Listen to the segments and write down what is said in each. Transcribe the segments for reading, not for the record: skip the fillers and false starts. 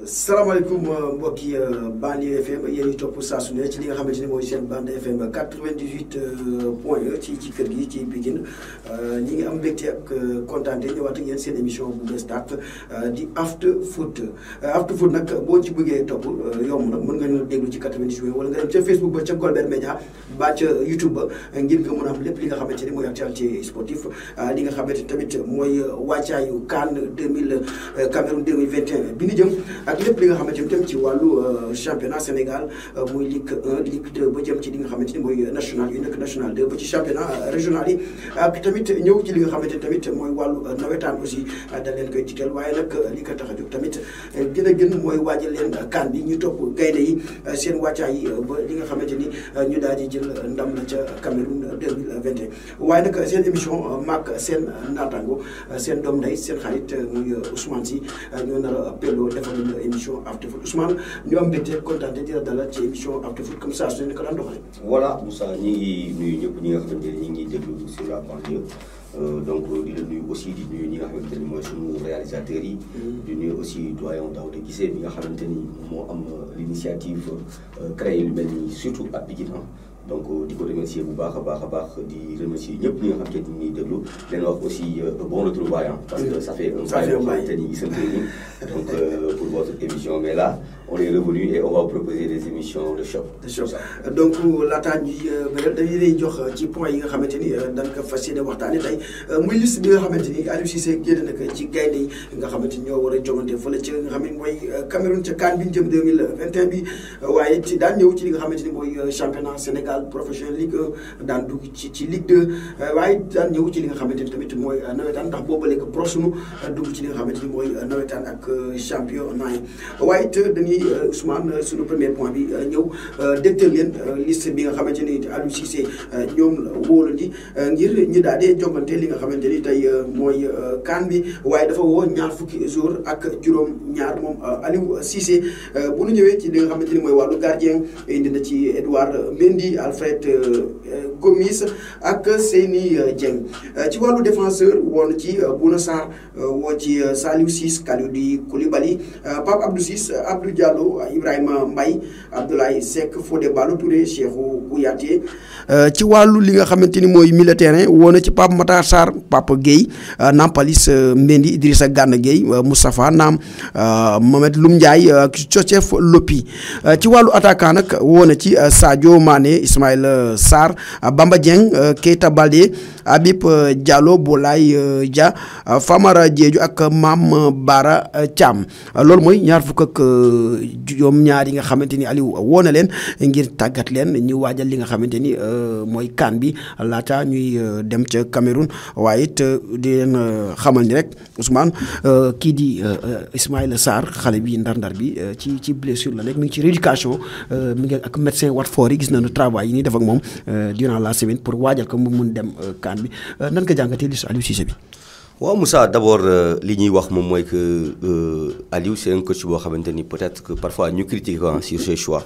salaamaaleykum mbokki Banlieue FM yéen ñi topp saa su ne ci li nga xamante ni mooy seen bande FM 98.1 ci kër gi ci Pikine ñi ngi am mbégte ak kontaan ñëwaat ak yéen seen émission bu bees tàq di After Foot nag boo ci bëggee topp yomb na mën nga ñu déglu ci 98 wala nga dem ca Facebook ba ca Golbert Média ba ca YouTube ba ngir nga mën a am lépp li nga xamante ni mooy actualité sportif li nga xamante ni tamit mooy wàccaayu CAN Cameroun 2021 bi ñu jëm. ak lépp li nga xamante ni tam ci wàllu championnat Sénégal muy Ligue 1 Ligue 2 ba jëm ci li nga xamante ni mooy national 1 ak national 2 ba ci championnat régional yi ak tamit ñëw ci li nga xamante ni tamit mooy wàllu nawetaan aussi da leen koy jiital waaye nag li ko tax a jóg tamit gën mooy waajal leen CAN bi ñu topp gaynde yi seen wàccaay yi ba li nga xamante ni ñu daal di jël ndam la ca Cameroun 2021 waaye nag seen émission maak seen naataango seen doom ndey seen xarit muy Ousmane Sy ñoo nar a pelloo defal émission After Foot Ousmane ñu am mbégte kontaan di la dalal ci émission After Foot comme ça su ne ko daan doxalee. voilà Moussa ñi ngi nuyu ñëpp ñi nga xamante ne ñi ngi déglu sur la banlieue donc di la nuyu aussi di nuyu ñi nga xamante ni mooy suñu réalisateurs yi. di nuyu aussi doyen Daouda Guissé bi nga xamante ni moo am l'initiative créé lu mel nii surtout à Pikine donc di ko remercier bu baax a baax di remercier ñëpp ñi nga xamante ni ñuy déglu leen wax aussi bon retrouvailles parce que ça fait un bail boo xamante ni gisante ni donc pour votre émission mais là on est revenu et on va proposer des émissions de choc. donc laataa ñuy dañuy lay jox ci point yi nga xamante ni dañ ko fas yéene waxtaanee tey muy liste bi nga xamante ni Aliou Cissé génn na ko ci gaynde yi nga xamante ni ñoo war a jongante fële ca nga xam ne mooy Cameroun ca CAN bi ñu jëm 2021 bi waaye ci daan ñëw ci li nga xamante ni mooy championnat Sénégal professionnel Ligue 1 daan dugg ci Ligue 2 waaye daan ñëw ci li nga xamante ni tamit mooy nawetaan ndax boobu léegi proche nu dugg ci li nga xamante ni mooy nawetaan ak championnat yi waaye it dañuy Ousmane suñu premier point bi ñëw dégtal leen liste bi nga xamante ni Aliou Cissé ñoom la wóolandi ngir ñu daal di jongante li nga xamante ni tey mooy CAN bi waaye dafa woo ñaar fukki joueurs ak juróom-ñaar moom Aliou Cissé bu ñu ñëwee ci li nga xamante ni mooy wàllu gardien indi na ci Edouard Mendy Alfred Gomis ak Seny Dieng ci wàllu défenseur woon ci Bouna Sarr woo ci Saliou Ciss Kalidou Koulibaly Pape Abdou Ciss Abdou Diallo Ibrahima Mbaye Abdoulaye Seck Fodé Ballo-Touré Cheikhou Kouyaté ci wàllu li nga xamante ni mooy milieu terrain woo na ci Pape Matar Sarr Papa Gueye Nampalys Mendy Idrissa Gana Gueye Moustapha Nam Mohamed Loum Ndiaye Joseph Lopi ci wàllu attaquant nag woo na ci Sadio Mané Ismaïla Sarr Bamba Dieng Keita Baldé Habib Diallo Boulaye Dia Famara Diédhiou ak Mame Bara Thiam loolu mooy ñaar fukk ak juróom ñaar yi nga xamante ni Aliou woo na leen ngir tàggat leen ñu waajal li nga xamante ni mooy CAN bi laata ñuy dem ca Cameroun waaye it di leen xamal ni rek Ousmane kii di Ismaïla Sarr xale bi ndar-ndar bi ci blessure la nekk mi ngi ci rééducation mi ngi ak médecin Watford yi gis nañu travail yi ñuy def ak moom durant la semaine pour waajal ko mu mun dem CAN bi nan nga jàngatee liste Aliou Cissé bi. waaw Moussa d'abord li ñuy wax moom mooy que Aliou c'est un coach boo xamante ni peut-être que parfois ñu critiquer ko sur ses choix.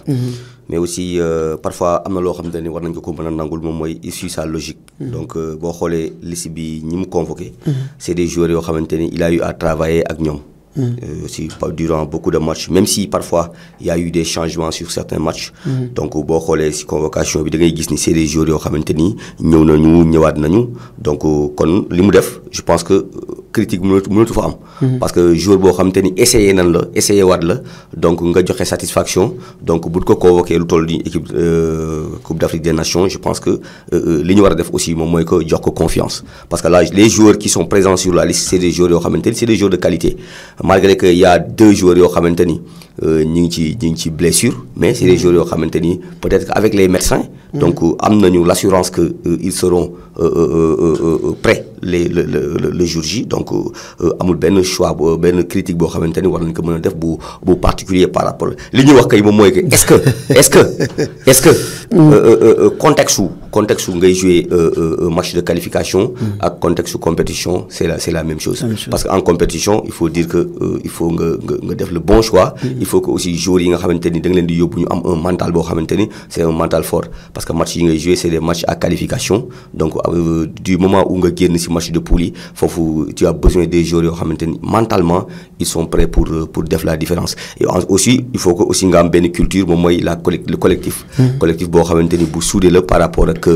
mais aussi parfois am na loo xamante ni war nañ ko mën a nangul moom mooy il suit sa logique. donc boo xoolee liste bi ñi mu convoqué. c'est des joueurs yoo xamante ni il a eu à travailler ak ñoom. aussi durant beaucoup de matchs même si parfois il y a eu des changements sur certains matchs. donc boo xoolee si convocation bi da ngay gis ni c'est des joueurs yoo xamante ni ñëw nañu ñëwaat nañu donc kon li mu def je pense que critique mënatu fa am. parce que joueur boo xamante ni essayé nan la essayé waat la donc nga joxe satisfaction donc bu ko convoqué lu toll ni équipe Coupe d'Afrique des Nations je pense que li ñu war a def aussi moom mooy que jox ko confiance parce que là les joueurs qui sont présents sur la liste c'est des joueurs yoo xamante ni c'est des joueurs de qualité. malgré que y a 2 joueurs yoo xamante ni ñu ngi ci blessure mais c'est des joueurs yoo xamante ni peut-être qu'avec les médecins. donc am nañu l'assurance que ils seront prêts le jour J donc amul benn choix benn critique boo xamante ni war nañu ko mën a def bu particulier par rapport li ñuy wax kay moom mooy que est-ce que contexte ngay jouer match de qualification. ak contexte compétition c'est la même chose. parce que en compétition il faut dire que il faut nga def le bon choix. il faut que aussi joueurs yi nga xamante ni da nga leen di yóbbu ñu am un mental boo xamante ni c'est un mental fort parce parce que match yi ngay jouer c'est des matchs à qualification donc du moment où nga génn ci match de poule yi foofu tu as besoin des joueurs yoo xamante ni mentalement ils sont prêts pour def la différence et aussi il faut que aussi nga am benn culture moom mooy le collectif collectif boo xamante ni bu soudé la par rapport ak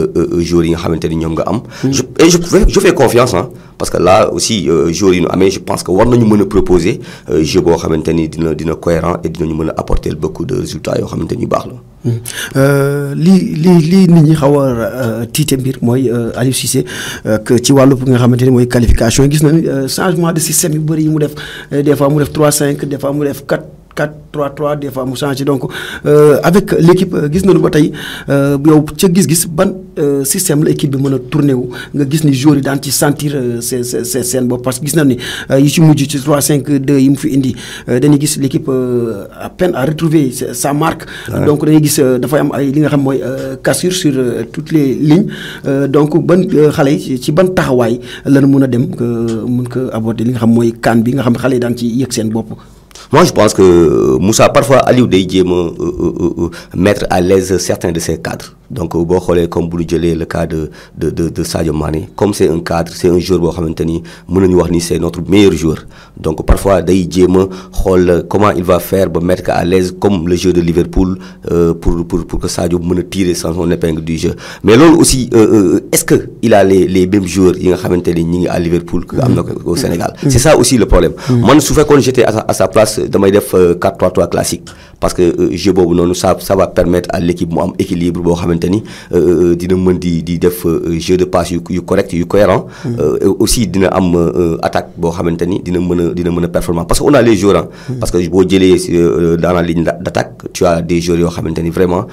joueurs yi nga xamante ni ñoom nga am je fais confiance parce que là aussi joueurs yi ñu amee je pense que war nañu mën a proposer jeu boo xamante ni dina cohérent et dinañu mën a apporter beaucoup de résultats yoo xamante ni baax la. lii nit ñi xaw a tiite mbir mooy Aliou Cissé que ci wàllu nga xamante ni mooy qualification gis nañu changement de système yu bëri yi mu def des fois mu def 3-5 des fois mu def 4-3-3 des fois mu changé donc avec l'équipe gis nañu ba tey yow ca gis-gis ban système la équipe bi mën a tourné wu nga gis ni joueurs yi daan ci sentir seen bopp parce que gis nañu ni yi ci mujj ci 3-5-2 yi mu fi indi dañuy gis l'équipe à peine à retrouver sa marque. Donc dañuy gis dafay am ay li nga xam mooy cassure sur toutes les lignes donc ban xale yi ci ban taxawaay la mën a dem mën ko aborder li nga xam mooy CAN bi nga xam xale yi daan ci yëg seen bopp. Moi, je pense que Moussa, parfois, Aliou day jéem a mettre à l'aise certains de ses cadres. Donc, boo xoolee comme bu ñu jëlee le cas de Sadio Mané comme c'est un cadre c'est un joueur boo xamante ni mën nañu wax ni c'est notre meilleur joueur donc parfois day jéem a xool comment il va faire ba mettre à l'aise comme le jeu de Liverpool pour que Sadio mën a tirer son épingle du jeu mais loolu aussi est-ce que il a les mêmes joueurs yi nga xamante ni ñi ngi à Liverpool que am na ko au Sénégal c'est ça aussi le problème man su fekkoon j'étais à sa place damay def 4-3-3 classique parce que jeu boobu noonu ça va permettre à l'équipe mu am équilibre boo xamante ni dina mën di def jeu de passe yu correct yu cohérent aussi dina am attaque boo xamante ni dina mën a performant parce que on a les joueurs parce que boo jëlee dans la ligne d'attaque tu as des joueurs yoo xamante ni vraiment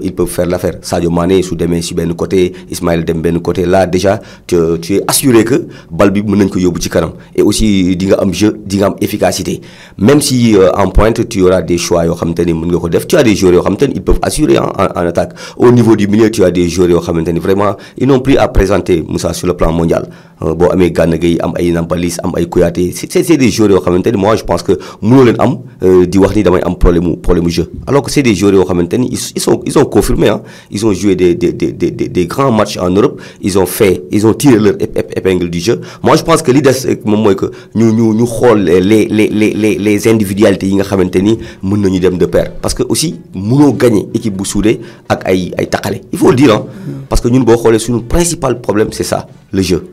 ils peuvent faire l'affaire Sadio Mané su demee si benn côté Ismaïla dem benn côté là déjà tu es assuré que bal bi mën nañ ko yóbbu ci kanam et aussi di nga am jeu di nga am efficacité même si en pointe tu auras des choix yoo xamante ni mën nga ko def tu as des joueurs yoo xamante ni ils peuvent assurer en attaque au niveau du milieu tu as des joueurs yoo xamante ni vraiment ils n'ont plus à présenter Moussa sur le plan mondial boo amee Gana Gueye am ay Nampalys am ay Kouyaté c'est des joueurs yoo xamante ni moi je pense que mënoo leen am di wax ni damay am problème jeu alors que c'est des joueurs yoo xamante ni ils ont confirmé ils ont joué des grands matchs en Europe ils ont tiré leur épingle du jeu moi je pense que li des moom mooy que ñu xool les individualités yi nga xamante ni mën nañu dem de pair parce que aussi mënoo gagner équipe bu soudée ak ay taqale il faut le dire parce que ñun boo xoolee suñu principal problème c'est ça le jeu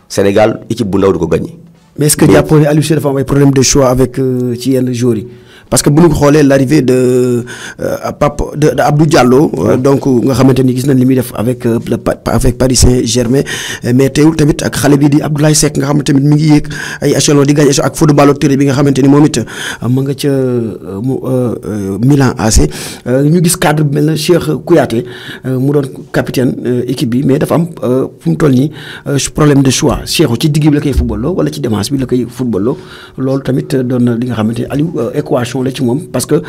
Sénégal équipe bu ndaw du ko gagner. mais est-ce que jàppoo ne Aliou Cissé dafa am ay problème de choix avec ci yenn joueurs yi parce que bu ñu ko xoolee l'arrivée de Abdou Diallo donc nga xamante ni gis nañ li muy def avec Paris Saint-Germain mais teewul tamit ak xale bi di Abdoulaye Seck nga xamante tamit mi ngi yéeg ay échelon di gagné ak Fodou Ballo-Touré bi nga xamante ni moom it ma nga ca Milan AC ñu gis cadre bi mel na Cheikh Kouyaté mu doon capitaine équipe bi mais dafa am fu mu toll nii problème de choix Cheikh ci digg bi la koy footballoo wala ci défense bi la koy footballoo loolu tamit doon na li nga xamante ni Aliou équation la ci moom parce que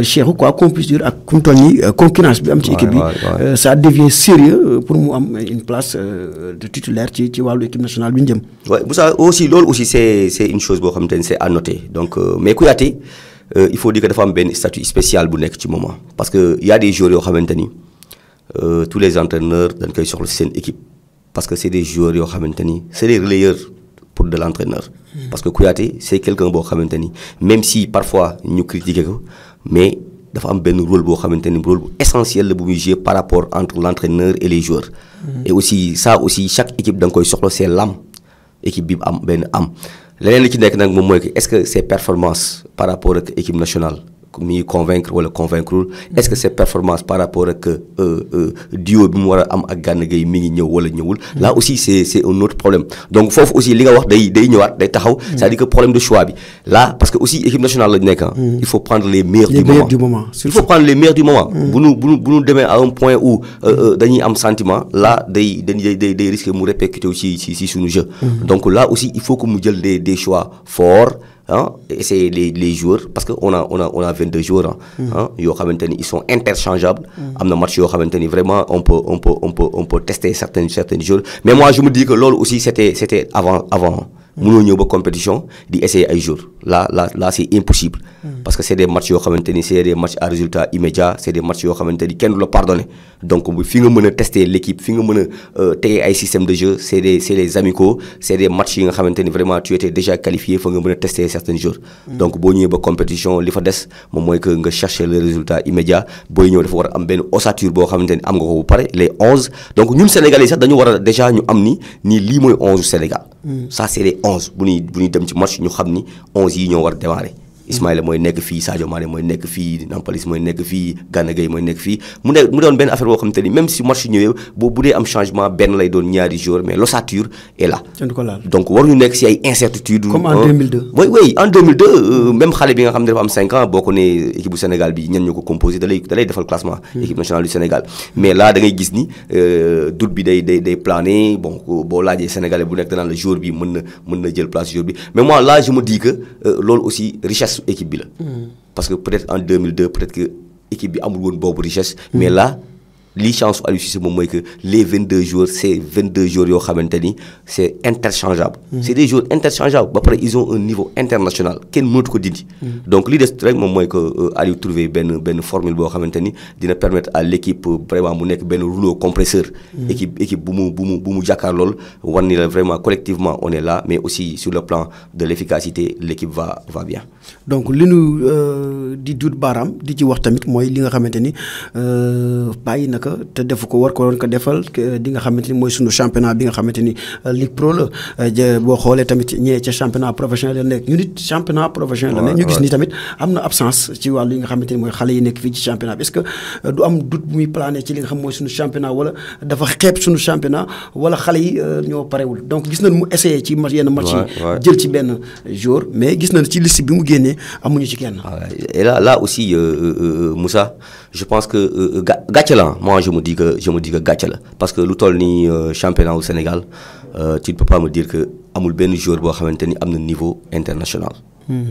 Cheikh quoi qu'on puisse dire ak fu mu toll nii concurrence bi am ci équipe bi ça devient sérieux pour mu am une place de titulaire ci wàllu équipe nationale bi ñu jëm. Ouais ça aussi loolu aussi c'est une chose boo xamante ni c'est à noter donc mais Kouyaté il faut dire que dafa am benn statut spécial bu nekk ci moment parce que y a des joueurs yoo xamante ni tous les entraîneurs dañ koy soxla seen équipe parce que c'est des joueurs yoo xamante ni c'est des relayeurs pour de l'entraîneur parce que Kouyaté c'est quelqu'un boo xamante ni même si parfois ñu critiquer ko mais dafa am benn rôle boo xamante ni rôle bu essentiel la bu muy jouer par rapport entre l'entraîneur et les joueurs et aussi ça aussi chaque équipe da nga koy soxla c'est l'âme équipe bi am benn am leneen li ci nekk nag moom mooy que est-ce que ses performances par rapport ak équipe nationale mi convaincre wala convaincre est-ce que c'est performance par rapport ak duo bi mu war a am ak Gana Gueye mi ngi ñëw wala ñëwul là aussi c'est un autre problème donc foofu aussi li nga wax day ñëwaat day taxaw c'est-à-dire que problème de choix bi là parce que aussi équipe nationale la nekk il faut prendre les meilleurs du moment il faut prendre les meilleurs du moment bu ñu demee à un point où dañuy am sentiment là day risquer mu répercuter aussi si suñu jeu donc là aussi il faut que mu jël des choix forts et c'est les joueurs parce que on a 22 joueurs yoo xamante ni ils sont interchangeables am na match yoo xamante ni vraiment on peut tester certains joueurs mais moi je me dis que loolu aussi c'était avant mënoo ñëw ba compétition di essayer ay jours là c'est impossible. Parce que c'est des matchs yoo xamante ni c'est des matchs à résultat immédiat c'est des matchs yoo xamante ni kenn du la pardonner donc fi nga mën a tester l'équipe fi nga mën a teye ay système de jeu c'est des amicaux c'est des matchs yi nga xamante ni vraiment tu étais déjà qualifié fa nga mën a tester certains jours. Donc boo ñëwee ba compétition li fa des moom mooy que nga chercher le résultat immédiat booy ñëw dafa war a am benn ossature boo xamante ni am nga ko bu pare les 11 donc ñun Sénégalais sax dañu war a déjà ñu am ni lii mooy 11 Sénégal. Ça c'est les 11 bu ñuy dem ci match ñu xam ni 11 yi ñoo war a démarrer. Ismaïla mooy nekk fii Sadio Mané mooy nekk fii Nampalys mooy nekk fii Gana Gueye mooy nekk fii mu doon benn affaire boo xamante ni même si match ñëwee bu dee am changement benn lay doon ñaari joueurs mais l'ossature est là. Donc waruñu nekk si ay incertitudes. Comme en 2002. oui en 2002 même xale bi nga xam ne dafa am 5 ans boo ko nee équipe bu Sénégal bi ñan ñoo ko composé da lay defal classement. Équipe nationale du Sénégal mais là da ngay gis ni doute bi day planer bon boo laajee Sénégalais bu nekk danaan la joueur bi mën na jël place joueur bi mais moi là je me dis que loolu aussi richesse équipe bi la. Parce que peut-être en 2002 peut-être que équipe bi amul woon boobu richesse. Mais là li chance Aliou Cissé moom mooy que les 22 joueurs c'est 22 joueurs yoo xamante ni c'est interchangeable. C'est des joueurs interchangeables ba pare ils ont un niveau international kenn mënatu ko dindi. Donc li des rek moom mooy que Aliou trouver benn formule boo xamante ni dina permettre à l'équipe vraiment mu nekk benn rouleau compresseur. équipe bu mu jàkkaar lool war ni la vraiment collectivement on est là mais aussi sur le plan de l'efficacité l'équipe va bien. Donc li nu di duut baaraam di ci wax tamit mooy li nga xamante ni bàyyi na te defu ko war ko doon ko defal di nga xamante ni mooy sunu championnat bi nga xamante ni Ligue Pro la boo xoolee tamit ñee ca championnat professionnel la nekk ñu nit championnat professionnel la nekk ñu gis ni tamit am na absence ci wàllu yi nga xamante ni mooy xale yi nekk fii ci championnat bi est-ce que du am doute bu muy plané ci li nga xam mooy sunu championnat wala dafa xeeb sunu championnat wala xale yi ñoo parewul donc gis nañ mu essayé ci yenn match yi jël ci benn jour mais gis nañ ci liste bi mu génnee amuñu ci kenn. Et là aussi Moussa je pense que gàcce la moi je me dis que gàcce la parce que lu toll ni championnat au Sénégal tu ne peux pas me dire que amul benn joueur boo xamante ni am na niveau international.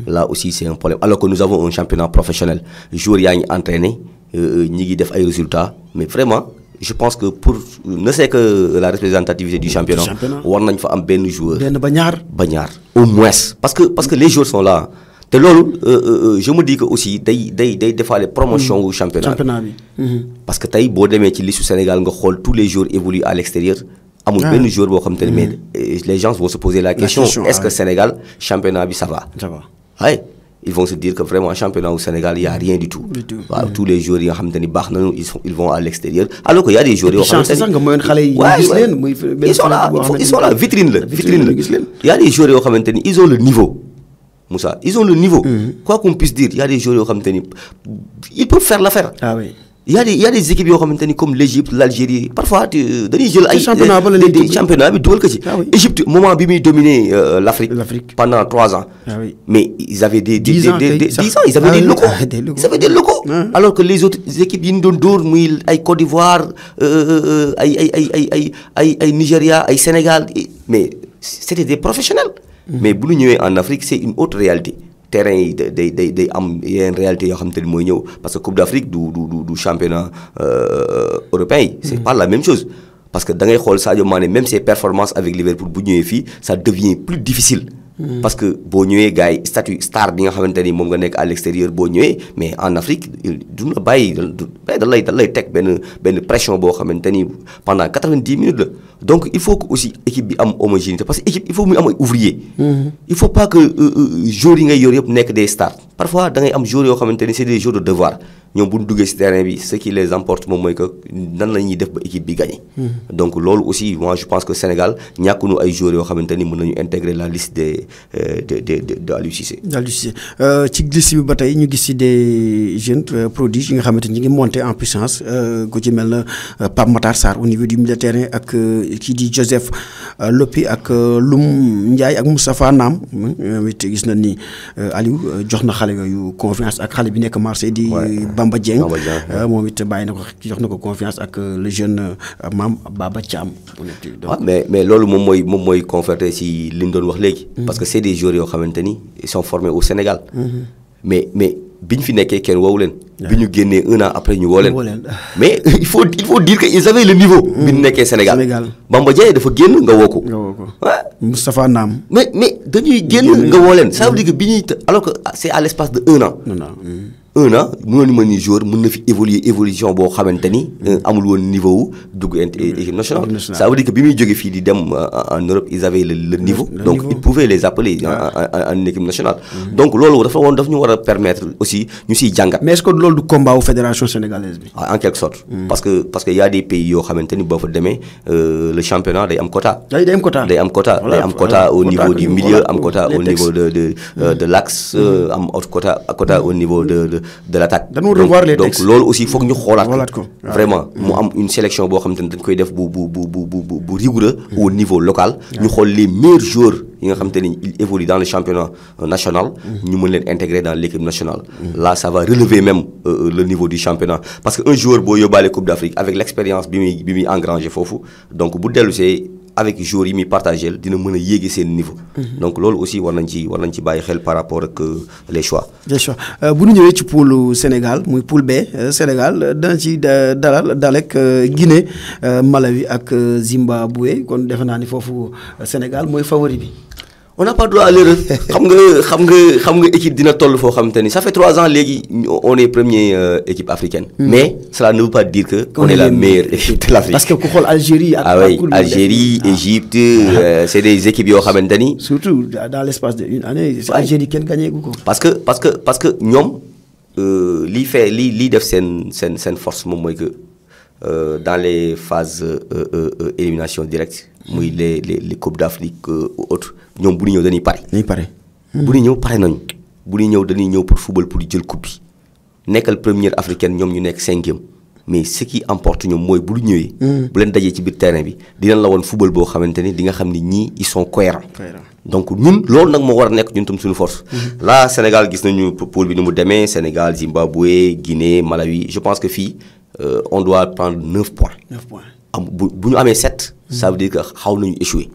Là aussi c'est un problème alors que nous avons un championnat professionnel joueurs yaa ngi entraîné ñi ngi def ay résultats mais vraiment je pense que pour ne c'est que la représentativité du championnat war nañ fa am benn joueur. benn ba ñaar au moins parce que les joueurs sont là. te loolu je me dis que aussi day defaale promotion wu championnat bi parce que tey boo demee ci liste Sénégal nga xool tous les joueurs évoluent à l'extérieur amul benn joueur boo xam te ne mais les gens vont se poser la question est-ce que Sénégal championnat bi ça va ouais ils vont se dire que vraiment championnat au Sénégal il y a rien du tout waaw tous les joueurs yi nga xam te ni baax nañu ils vont à l'extérieur alors que y a des joueurs yoo xam te ni ils sont là vitrine la y a des joueurs yoo xamante ni ils ont le niveau Moussa ils ont le niveau. Quoi qu'on puisse dire il y a des joueurs yoo xamante ni ils peuvent faire l'affaire. Ah oui. Il y a des équipes yoo xamante ni comme l'Égypte l'Algérie parfois dañuy jël ay. championnat bi dugal ko ci. Égypte moment bi muy dominer l'Afrique pendant 3 ans. Ah oui. Mais ils avaient des 10 ans ils avaient des locaux. Alors que les autres équipes yi ñu doon dóor muy ay Côte d'Ivoire ay Nigeria ay Sénégal mais c'était des professionnels. Mais bu ñu ñëwee en Afrique c'est une autre réalité terrain yi day am yeneen réalité yoo xam te ni mooy ñëw parce que Coupe d'Afrique du championnat européen yi c'est pas la même chose parce que da ngay xool Sadio Mané même ses performances avec Liverpool bu ñëwee fii ça devient plus difficile parce que boo ñëwee gars yi statut star bi nga xamante ni moom nga nekk à l'extérieur boo ñëwee mais en Afrique du la bàyyi da lay teg benn pression boo xamante ni pendant 90 minutes la donc il faut que aussi équipe bi am homogénéité parce que équipe il faut muy am ay ouvrier il faut pas que joueurs yi ngay yor yëpp nekk des stars parfois da ngay am joueurs yoo xamante ni c'est des joueurs de devoir ñoom bu ñu duggee ci terrain bi ce qui les emporte moom mooy que nan la ñuy def ba équipe bi gagner donc loolu aussi moi je pense que Sénégal ñàkkunu ay joueurs yoo xamante ni mën nañu intégrer la liste de Aliou Cissé. ci liste bi ba tey ñu gis ci des jeunes prodiges yi nga xamante ni ñu ngi monter en puissance ku ci mel na Pape Matar Sarr au niveau du milieu de terrain ak kii di Joseph Lopi ak Loum Ndiaye ak Moustapha Nam it gis nañ ni Aliou jox na xale yooyu confiance ak xale bi nekk Marseille di Bamba Dieng moom it bàyyi na ko jox na ko confiance ak le jeune Mame Baba Thiam. mais loolu moom mooy conforté ci li ñu doon wax léegi. parce que c'est des joueurs yoo xamante ni ils sont formés au Sénégal. mais bi ñu fi nekkee kenn woowu leen. bi ñu génnee 1 an après ñu woo leen. mais il faut dire que ils avaient le niveau. bi ñu nekkee Sénégal. Bamba Dieng dafa génn nga woo ko. Moustapha Nam. mais dañuy génn nga woo leen ça veut dire que bi ñuy alors que c'est à l'espace de 1 an. 1 an mënoon ma ni joueur mën na fi évolution boo xamante ni amul woon niveau dugg équipe nationale. Ça veut dire que bi muy jógee fii di dem en Europe ils avaient le niveau. donc ils pouvaient les appeler en équipe nationale. donc loolu daf ñu war a permettre aussi ñu siy jàngat. mais est-ce que loolu du combat wu fédération sénégalaise bi. en quelque sorte. parce que y a des pays yoo xamante ni boo fa demee le championnat day am quota. day am quota au niveau du milieu am quota au niveau de l'axe am quota au niveau de l'attaque. dañu revoir les textes donc loolu aussi foog ñu xoolaat ko. vraiment mu am une sélection boo xamante ni dañ koy def bu rigoureux au niveau local. ñu xool les meilleurs joueurs yi nga xamante ni ils évoluent dans le championnat national. ñu mën leen intégrer dans l'équipe nationale. là ça va relever même le niveau du championnat parce que un joueur boo yóbbaale Coupe d'Afrique avec l'expérience bi muy engranger foofu donc bu dellusee avec joueurs yi muy partagé dina mën a yéegi seen niveau. donc loolu aussi war nañ ci bàyyi xel par rapport ak les choix. bien sûr bu ñu ñëwee ci poule Sénégal muy poule B Sénégal dana ci dalek Guinée Malawi ak Zimbabwe kon defe naa ni foofu Sénégal mooy favori bi. on n'a pas droit à l'erreur xam nga équipe dina toll foo xamante ni ça fait 3 ans léegi on est première équipe africaine. mais cela ne veut pas dire que on est la meilleure équipe de l'Afrique. parce que ku xool Algérie Algérie Égypte c'est des équipes yoo xamante ni. surtout dans l'espace d'une année. Algérie kenn gagné gu ko. parce que ñoom lii def seen force moom mooy que dans les phases élimination directe muy les coupes d'Afrique ou autres ñoom bu ñu ñëw dañuy pare. bu ñu ñëw pare nañu. bu ñu ñëw dañuy ñëw pour football pour jël coupe bi nekkal première africaine ñoom ñu nekk 5e mais ce qui importe ñoom mooy bu ñu ñëwee. bu leen dajee ci biir terrain bi dinañ la woon football boo xamante ni di nga xam ni ñii ils sont cohérents. donc ñun loolu nag moo war a nekk ñun tam suñu force. là Sénégal gis nañu poule bi ni mu demee Sénégal Zimbabwe Guinée Malawi je pense que fii on doit prendre 9 points. 9 points. bu ñu amee 7. ça veut dire que xaw nañu échouer.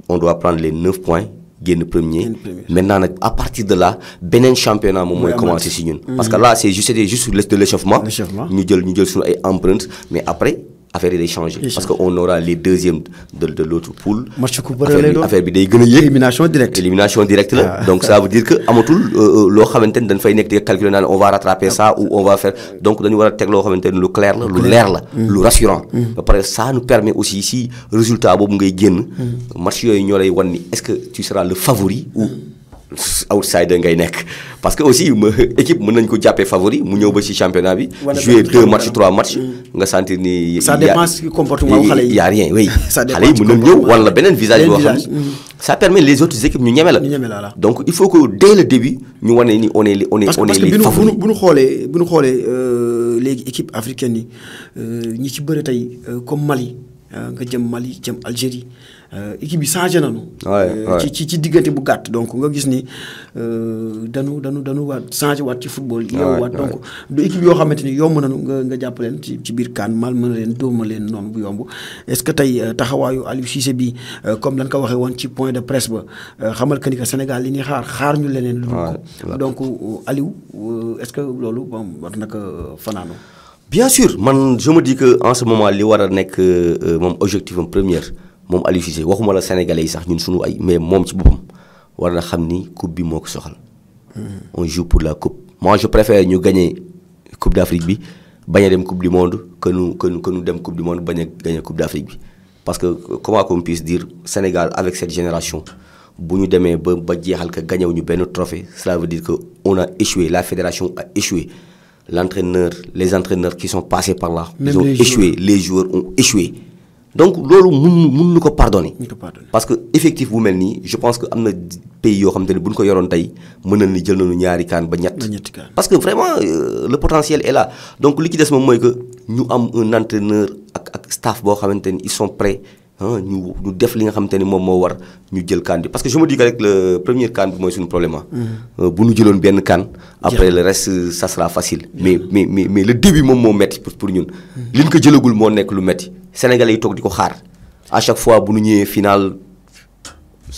on doit prendre les 9 points génn premier. maintenant nag à partir de là beneen championnat moom mooy commencer si ñun. parce que là c'était juste de l'échauffement. ñu jël suñu ay empreintes mais après affaire yi day changer. parce que on aura les deuxièmes de l'autre poule. affaire bi day gën a yéeg. élimination directe la. donc ça veut dire que amatul loo xamante ni dañ fay nekk di calculer naan on va rattraper ça ou on va faire donc dañu war a teg loo xamante ni lu clair la lu leer la. lu rassurant. ba pare ça nous permet aussi si résultat boobu ngay génn. match yooyu ñoo lay wan ni est-ce que tu seras le favori ou outsider ngay nekk parce que aussi équipe mën nañ ko jàppee favori mu ñëw ba ci championnat bi. jouer 2 matchs 3 matchs. nga sentir ni. ça dépend ci comportement xale yi. y a rien oui. xale yi mën nañ ñëw wala beneen visage boo xam ne ça permet les autres équipes ñu ñeme la. donc il faut que dès le début ñu wane ni on est les favoris. bu ñu xoolee léegi équipe africaine yi ñi ci bëri tey comme Mali nga jëm Mali jëm Algérie. équipe bi changé nañu. ci diggante bu gàtt donc nga gis ni dañu waat changé waat ci football. yow waat donc du équipe yoo xamante ni yomb nañu nga jàpp leen ci biir kaan mal mën leen dóoma leen noonu bu yomb est-ce que tey taxawaayu Aliou Cissé bi comme dañ ko waxee woon ci point de presse ba xamal que ni que Sénégal li ñuy xaar ñu leneen. lu ko donc Aliou est-ce que loolu war na ko fanaanoo. bien sûr man je me dis que en ce moment li war a nekk moom objectif am première. moom Aliou Cissé waxuma la Sénégalais yi sax ñun sunu ay mais moom ci boppam war na xam ni coupe bi moo ko soxal. on joue pour la coupe. moi je préfère ñu gagner coupe d'Afrique bi bañ a dem coupe du monde que nu dem coupe du monde bañ a gagner coupe d'Afrique bi. parce que comment qu'on puisse dire Sénégal avec cette génération bu ñu demee ba jeexal que gagné wu ñu benn trophée cela veut dire que on a échoué la fédération a échoué les entraîneurs qui sont passés par là. ils ont échoué les joueurs ont échoué. donc loolu mun nu ko pardonner. parce que effectif bu mel nii je pense que am na pays yoo xam te ne bu ñu ko yoroon tey mën na ni jël nañu ñaari kaan ba ñett. parce que vraiment le potentiel est là donc li ci des moom mooy que ñu am un entraîneur ak staff boo xamante ni ils sont prêts ñu def li nga xamante ni moom moo war ñu jël kaan bi parce que je me dis que rek le premier kaan bi mooy suñu problème bu ñu jëloon benn kaan. après le reste ça sera facile. mais le début moom moo metti pour ñun. li ñu ko jëlagul moo nekk lu metti Sénégalais yi toog di ko xaar à chaque fois bu ñu ñëwee final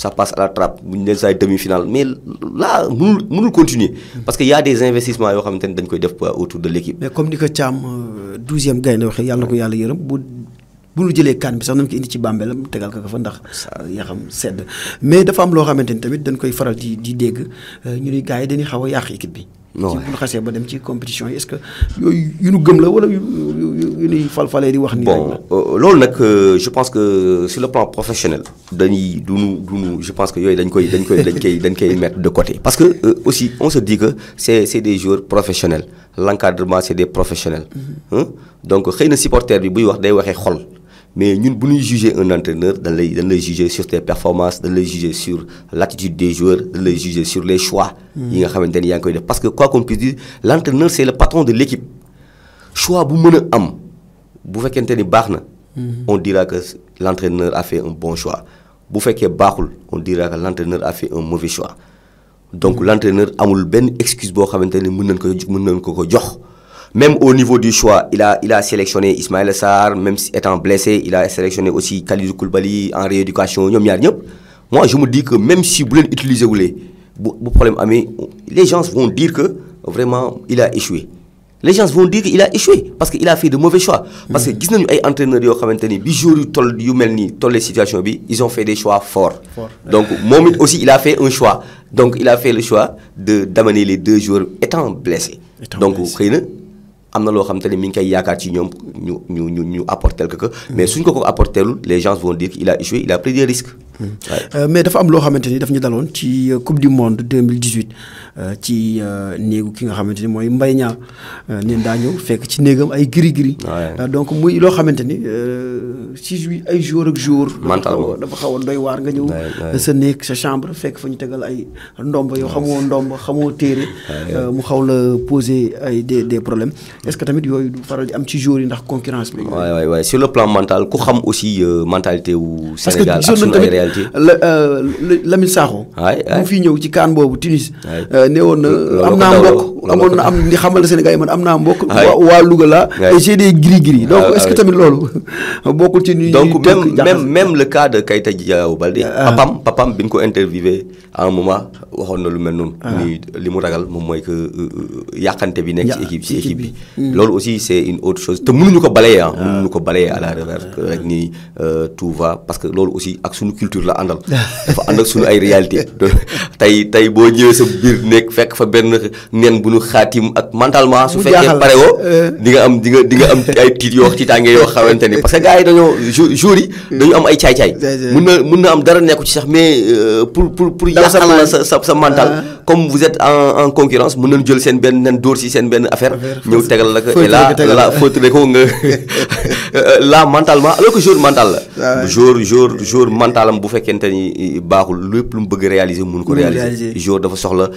ça passe à la trappe bu ñu leen say demi-finale mais là mënul continuer parce que y a des investissements yoo xamante ni dañ koy def autour de l'équipe. mais comme ni ko Thiam 12e gaynde waxee yàlla na ko yàlla yërëm bu ñu jëlee kan bi sax nañ ko indi ci bàmbeelam tegal ko fa ndax yaa xam sedd mais dafa am loo xamante ni tamit dañ koy faral di dégg ñu ni gars yi dañuy xaw a yàq équipe bi. non bu ñu xasee ba dem ci compétition yi est-ce que yooyu yu nu gëm la wala yu nuy falfalee di wax. nii bon loolu nag je pense que sur le plan professionnel dañuy duñu je pense que yooyu dañ koy mettre de côté. parce que aussi on se dit que c'est des joueurs professionnels l'encadrement c'est des professionnels. donc xëy na supporter bi buy wax day waxee xol. mais ñun bu ñuy juger un entraîneur dañ lay juger sur tes performances dañ lay juger sur l'attitude des joueurs dañ lay juger sur les choix yi nga xamante ni yaa ngi koy def parce que quoi qu'on puisse dire l'entraîneur c'est le patron de l'équipe choix bu mën a am bu fekkente ni baax na on dira que l'entraîneur a fait un bon choix bu fekkee baaxul on dira que l'entraîneur a fait un mauvais choix donc l'entraîneur amul benn excuse boo xamante ni mën nañ ko jox. Même au niveau du choix, il a sélectionné Ismaïla Sarr, même étant blessé, il a sélectionné aussi Kalidou Koulibaly en rééducation. Moi, je me dis que même si vous l'utilisez, le problème, les gens vont dire que vraiment, il a échoué. Les gens vont dire qu'il a échoué parce qu'il a fait de mauvais choix. Parce que nous avons des entraîneurs les situations, ils ont fait des choix forts. Donc, Mohamed aussi, il a fait un choix. Donc, il a fait le choix d'amener les deux joueurs étant blessés. Donc, am na loo xam te ne mi ngi koy yaakaar ci ñoom ñu apporter quelque chose mais suñ ko apporterul les gens vont dire qu'il a échoué il a pris des risques. mais dafa am loo xamante ni daf ñu daloon ci coupe du monde 2018 ci néegu ki nga xamante ni mooy Mbaye Niang neen daa ñëw fekk ci néegam ay giri donc muy loo xamante ni ci ay jour ak jour. mentalement dafa xaw a doy waar nga ñëw. sa néeg sa chambre fekk fa ñu tegal ay ndomb yow xamoo téere mu xaw la poser ay des problèmes. est-ce que tamit yooyu du faral di am ci jour yi ndax concurrence bi. waaw sur le plan mental ku xam aussi mentalité wu Sénégal ak suñu ay réalité. Lamine Sakho. mu fi ñëw ci kaan boobu Tunis. nee woon na am naa mbokk di xamal Sénégal yi man am naa mbokk. waa Louga la et j'ai des gris. donc est-ce que tamit loolu bokkul ci ñuy. donc même le cas de Keita Diao Baldé. papam bi ñu ko interviewé à un moment waxoon na lu mel noonu. ni li mu ragal moom mooy que yàqante bi nekk ci équipe bi. loolu aussi c'est une autre chose te mënuñu ko balayer mënuñu ko balayer à la revers rek ni tout va parce que loolu aussi ak suñu culture la àndal dafa ànd ak suñu ay réalité tey boo ñëwee sa biir nekk fekk fa benn nen bu ñu xaatim ak mentalement su fekkee pare woo di nga am ay tiit yoo tiitaange yoo xamante ni parce que gars yi dañoo jour yi dañu am ay caay-caay mën na am dara nekku ci sax mais pour yàqal la sa mental comme vous êtes en concurrence mën nañu jël seen benn nen dóor si seen benn affaire ñëw tegal la ko et là fóotale ko nga là mentalement alors que jour mental la jour mentalam bu fekkente ni baaxul lépp lu mu bëgg réaliser mun ko réaliser jour dafa soxla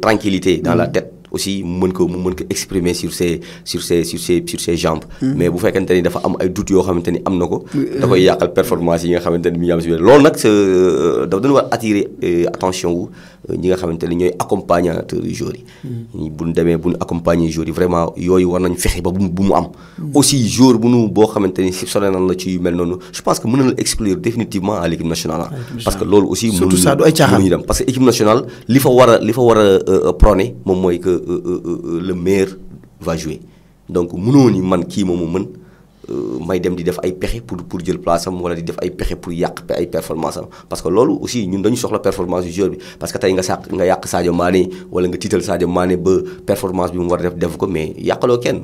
tranquillité dans la tête aussi mu mën ko exprimer sur ses jambes mais bu fekkente ni dafa am ay doutes yoo xamante ni am na ko da koy yàqal performance yi nga xamante ni mi ngi am si biir loolu nag dafa dañu war attirer attention wu ñi nga xamante ni ñooy accompagnateurs yu joueurs yi bu ñu demee bu ñu accompagner joueurs yi vraiment yooyu war nañ fexe ba bu mu am aussi joueur boo xamante ni si sonné nan la ci yu mel noonu je pense que mën na la exclure définitivement à l'équipe nationale parce que loolu aussi mënuñu dem parce que équipe nationale li fa war a prôner moom mooy que le meilleur va jouer donc mënoo ni man kii moomu mën may dem di def ay pexe pour jël place am wala di def ay pexe pour yàq ay performance am parce que loolu aussi ñun dañu soxla performance du joueur bi parce que tey nga yàq Sadio Mané wala nga tiital Sadio Mané ba performance bi mu war a def ko mais yàqaloo kenn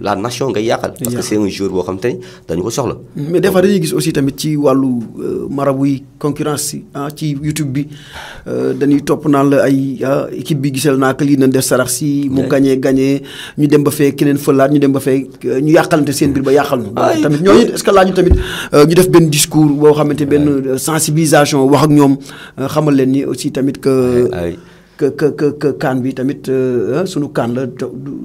la nation ngay yàqal parce que c'est un joueur boo xam te ni dañu ko soxla. mais des fois dañuy gis aussi tamit ci wàllu marabu yi concurrence ci YouTube bi dañuy topp naan la ay équipe bi gisal naa que lii nañ def sarax si mu gagné ñu dem ba fee keneen fëlaat ñu dem ba fee ñu yàqalante seen biir ba yàqal ñu. donc tamit ñooñu est-ce que laaju tamit ñu def benn discours boo xamante benn sensibilisation wax ak ñoom xamal leen ni aussi tamit que. que CAN bi tamit sunu CAN la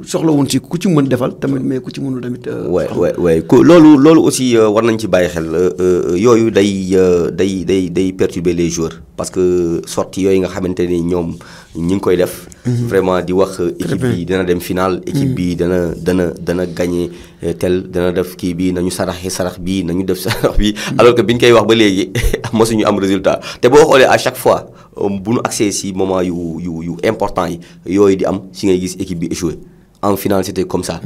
soxla woon ci ku ci mën defal tamit mais ku ci mënul tamit. ouais loolu aussi war nañ ci bàyyi xel yooyu day perturber les joueurs parce que sortie yooyu nga xamante ni ñoom ñi ngi koy def. vraiment di wax équipe bi dana dem finale. équipe bi dana gagner tel dana def kii bi nañu sarax bi nañu def sarax bi alors que biñ koy wax ba léegi mosuñu am résultat te boo xoolee à chaque fois bu ñu accès si moment yu important yi yooyu di am si ngay gis équipe bi échoué en finale c'était comme ça.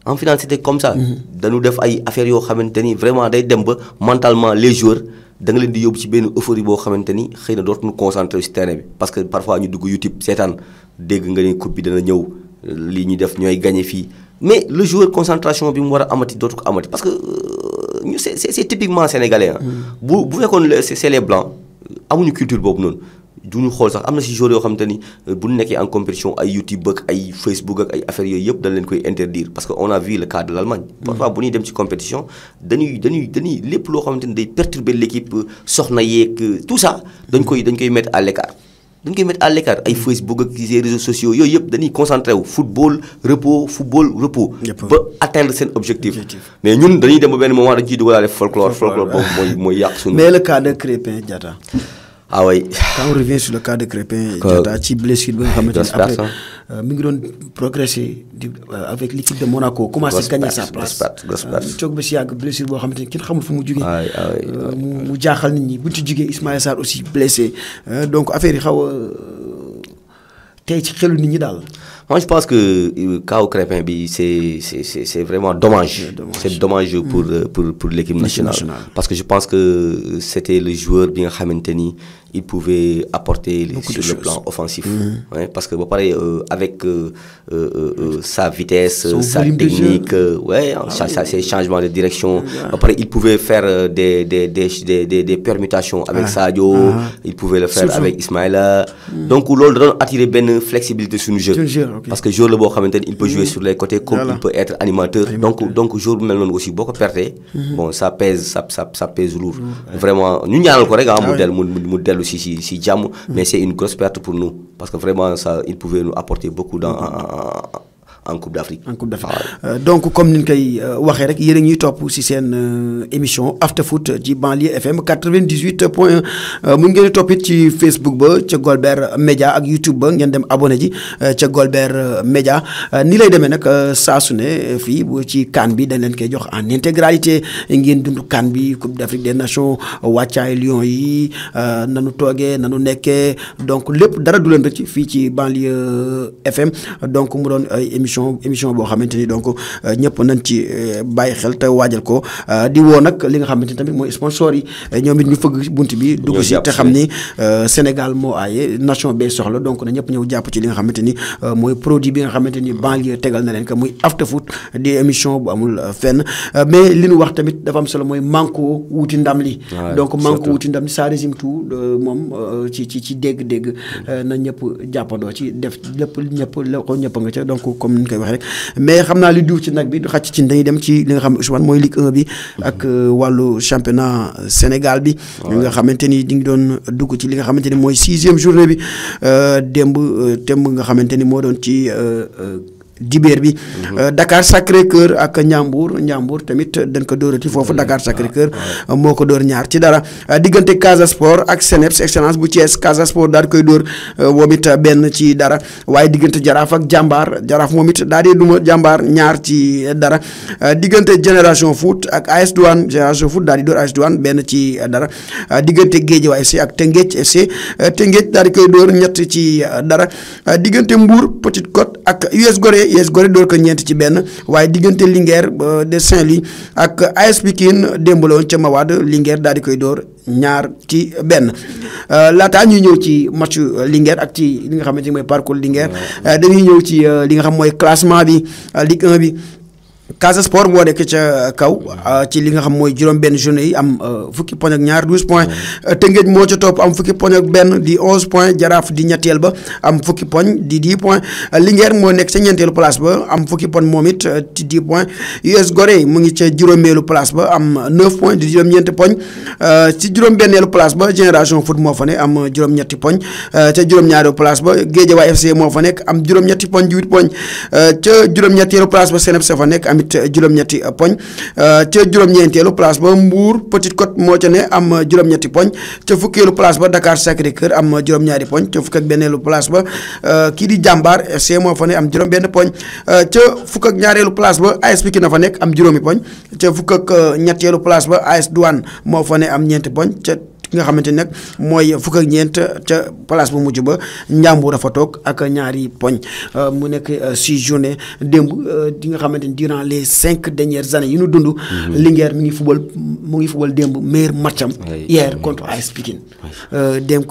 En finale c'était comme ça. dañu def ay affaires yoo xamante ni vraiment day dem ba mentalement les joueurs da nga leen di yóbbu ci benn euphorie boo xamante ni xëy na dootuñu concentré ci terrain bi parce que parfois ñu dugg YouTube seetaan dégg nga ni coupe bi dana ñëw lii ñu def ñooy gagné fii mais le joueur concentration bi mu war a amati dootu ko amati parce que ñu c'est typiquement sénégalais ah. bu fekkoon c'est les blancs amuñu culture boobu noonu. du ñu xool sax am na si joueurs yoo xamante ni bu ñu nekkee en compétition ay YouTube ak ay Facebook ak ay affaires yooyu yëpp dañ leen koy interdire parce que on a vu le cas de l'Allemagne. parfois bu ñuy dem ci compétition dañuy lépp loo xamante ni day perturber l'équipe soxna yeeg tout ça dañ koy mettre à l'écart. dañ koy mettre à l'écart ay Facebook ak les réseaux sociaux yooyu yëpp dañuy concentré wu football repos. ba atteindre seen objectif. mais ñun dañuy dem ba benn moment dañ ciy dugalaale folklore boobu mooy yàq suñu. mais le cas de Crépin Diatta. Ah oui. Quand on revient sur le cas de Crépin Diatta ci blessure bi nga xamante ni après mi ngi doon progresser avec l'équipe de Monaco commencé gagner sa place toog ba si yàgg blessure boo xamante ni kenn xamul fu mu jugee mu jaaxal nit ñi bu ñu ci jugee Ismaïla Sarr aussi blessé donc affaire yi xaw a tey ci xelu nit ñi daal. Moi, je pense que cas Crépin bi c'est vraiment dommage. C'est dommage pour l'équipe nationale. Parce que je pense que c'était le joueur bien xamante ni il pouvait apporter sur le plan offensif. Ouais, parce que pareil avec sa vitesse, sa technique, ses changements de direction. Après, il pouvait faire des permutations avec Sadio. Il pouvait le faire avec Ismaïla. Donc, loolu da doon attirer benn flexibilité sur le jeu. Parce que joueur le boo xamante ni il peut jouer sur les côtés comme il peut être animateur. Donc joueur bu mel noonu aussi boo ko perdee. Bon ça pèse lourd. Vraiment ñu ñaanal ko rek mu dellu si jàmm. Mais c'est une grosse perte pour nous parce que vraiment ça il pouvait nous apporter beaucoup en Coupe d'Afrique. Donc comme ni ñu koy waxee rek yéen a ñuy topp ci seen émission After Foot ci Banlieue FM 98.1 mu ngeen di topp it ci Facebook ba ca Golbert Média ak YouTube ba ngeen dem abonné ji ca Golbert Média ni lay demee nag saa su ne fii bu ci CAN bi dañ leen koy jox en intégralité ngeen dund CAN bi Coupe d'Afrique des Nations wàccaay Lions yi nanu toogee nanu nekkee donc lépp dara du leen rëcc fii ci Banlieue FM donc mu doon ay émission boo xamante ni donc ñëpp nañ ci bàyyi xel te waajal ko di woo nag li nga xamante ni tamit mooy sponsor yi ñoom it ñu fëgg bunt bi dugg si te xam ni Sénégal moo aaye nation bee soxla donc na ñëpp ñëw jàpp ci li nga xamante ni mooy produit bi nga xamante ni Banlieue tegal na leen que muy After Foot di émission bu amul fenn mais li ñu wax tamit dafa am solo mooy manko wuti ndam li donc manko wuti ndam li ça résume tout moom ci dégg-dégg na ñëpp jàppandoo ci def lépp ñëpp nga ca donc comme ni ñu koy waxee rek mais xam naa li diw ci nag bi du xàcc ci dañuy dem ci li nga xam ne Ousmane mooy Ligue 1 bi ak wàllu championnat Sénégal bi nga xamante ni di ngi doon dugg ci li nga xamante ni mooy 6e journée bi démb nga xamante ni moo doon ci dibéer bi Dakar Sacré-Cœur ak Ndiambour tamit dañ ko dóorati foofu Dakar Sacré-Cœur moo ko dóor ñaar ci dara diggante Casa Sport ak Seneps Excellence bu Thiès Casa Sport daal di koy dóor moom it benn ci dara waaye diggante Jaraaf ak Jaraaf moom it daal di duma Jàmbaar ñaar ci dara diggante Génération Foot ak AS Douane Génération Foot daal di dóor AS Douane benn ci dara diggante Guédiawaye FC ak Teungueth FC Teungueth daal di koy dóor ñett ci dara diggante Mbour Petite Côte ak US Gorée door ko ñeent ci benn waaye diggante Linguère de Saint-Louis ak AS Pikine démb la woon ca Mawade Linguère daal di koy door ñaar ci benn laataa ñuy ñëw ci match Linguère ak ci li nga xamante ni mooy parcours Linguère dañuy ñëw ci li nga xam mooy classement bi Ligue 1 bi Casa Sport moo nekk ca kaw ci li nga xam mooy juróom-benn journée yi am fukki poñ ak ñaar 12 points Tëngéej moo ca topp am fukki poñ ak benn di 11 points Jaraaf di ñetteel ba am fukki poñ di 10 points Linguère moo nekk ca ñeenteelu place ba am fukki poñ moom it ci 10 points US Gorée mu ngi ca juróomeelu place ba am 9 points di juróom-ñeenti poñ ci juróom-benneelu place ba Génération Foot moo fa ne am juróom-ñetti poñ ca juróom-ñaareelu place ba Guédiawaye FC moo fa nekk am juróom-ñetti poñ di 8 poñ ca juróom-ñetteelu place ba CNEPS fa nekk amit juróom-ñetti poñ ca juróom-ñeenteelu place ba Mbour Petite Côte moo ca ne am juróom-ñetti poñ ca fukkeelu place ba Dakar Sacré-Cœur am juróom-ñaari poñ ca fukk ak benneelu place ba kii di Jàmbaar FC moo fa ne am juróom-benn poñ ca fukk ak ñaareelu place ba AS Pikine fa nekk am juróomi poñ ca fukk ak ñetteelu place ba AS Douane moo fa ne am ñeenti poñ ca ki nga xamante ne nag mooy fukk ak ñeent ca place bu mujj ba Njàmbur dafa toog ak ñaari poñ mu nekk 6 journée démb di nga xamante ni durant les 5 dernières années yi ñu dund. Linguère mu ngi fubal démb meilleur match am hier contre AS Pikine démb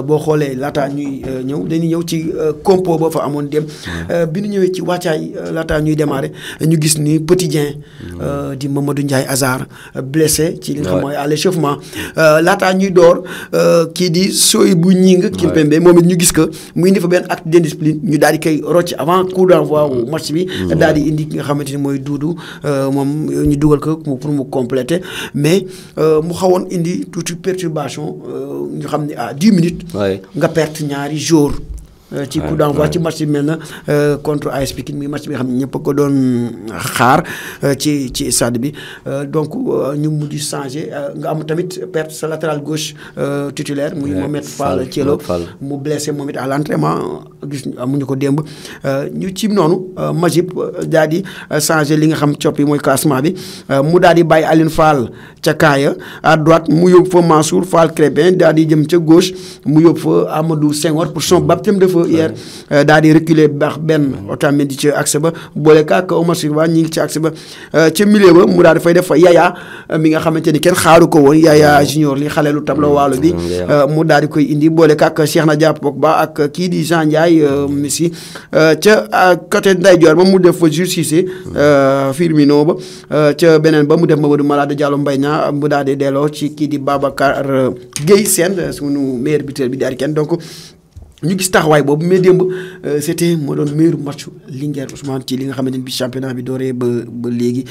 boo xoolee laataa ñuy dañuy ñëw ci compo ba fa amoon démb bi ñu ñëwee ci wàccaay laataa ñuy démarrer ñu gis ni Petit Dieng di Mamadou Ndiaye Azar blessé ci li nga xam mooy à l'échauffement laataa ñuy door kii di sooy bu ñing Kimpembe moom it ñu gis que mu indi fa benn acte d'indiscipline ñu daal di koy rocc avant coup d'envoi wu match bi daal di indi ki nga xamante ni mooy Doudou moom ñu dugal ko pour mu compléter mais mu xawoon indi tuuti perturbation ñu xam ne à 10 minutes nga perte ñaari jours ci coup d'envoi ci match bi mel na contre AS Pikine muy match bi nga xam ne ñëpp a ko doon xaar ci stade bi donc ñu mujj changé nga am tamit perte sa latéral gauche titulaire muy Mohamed Fall Thieló mu blessé moom it à l'entraînement gis amuñu ko démb ñu ci noonu Majib daal di changé li nga xam coppi mooy classement bi mu daal di bàyyi Aline Fall ca kaaya à droite mu yóbbu fa Mansour Fall Crépin daal di jëm ca gauche mu yóbbu fa Amadou Senghor pour son baptême de hier daal di reculer baax benn Otamendi ci axe ba boole kaak Omar Silva ñi ngi ci axe ba ca milieu ba mu daal dafay def fa Yaya mi nga xamante ni kenn xaaru ko woon Yaya junior li xale lu tableau waalo bi mu daal di koy indi boole kaak Cheikh na Diop Pogba ak kii di Jean Ndiaye Messi ca côté ndeyjoor ba mu def fa Jules Cissé Firmino ba ca beneen ba mu def Mamadou Malade Diallo Mbaye Niang mu daal di delloo ci kii di Babacar Gueye Sène sunu meilleur buteur bi daal di kenn donc ñu gis taxawaay boobu mais démb c'était moo doon meilleur match Linguère Ousmane ci li nga xamante ni bi championnat bi dooree ba léegi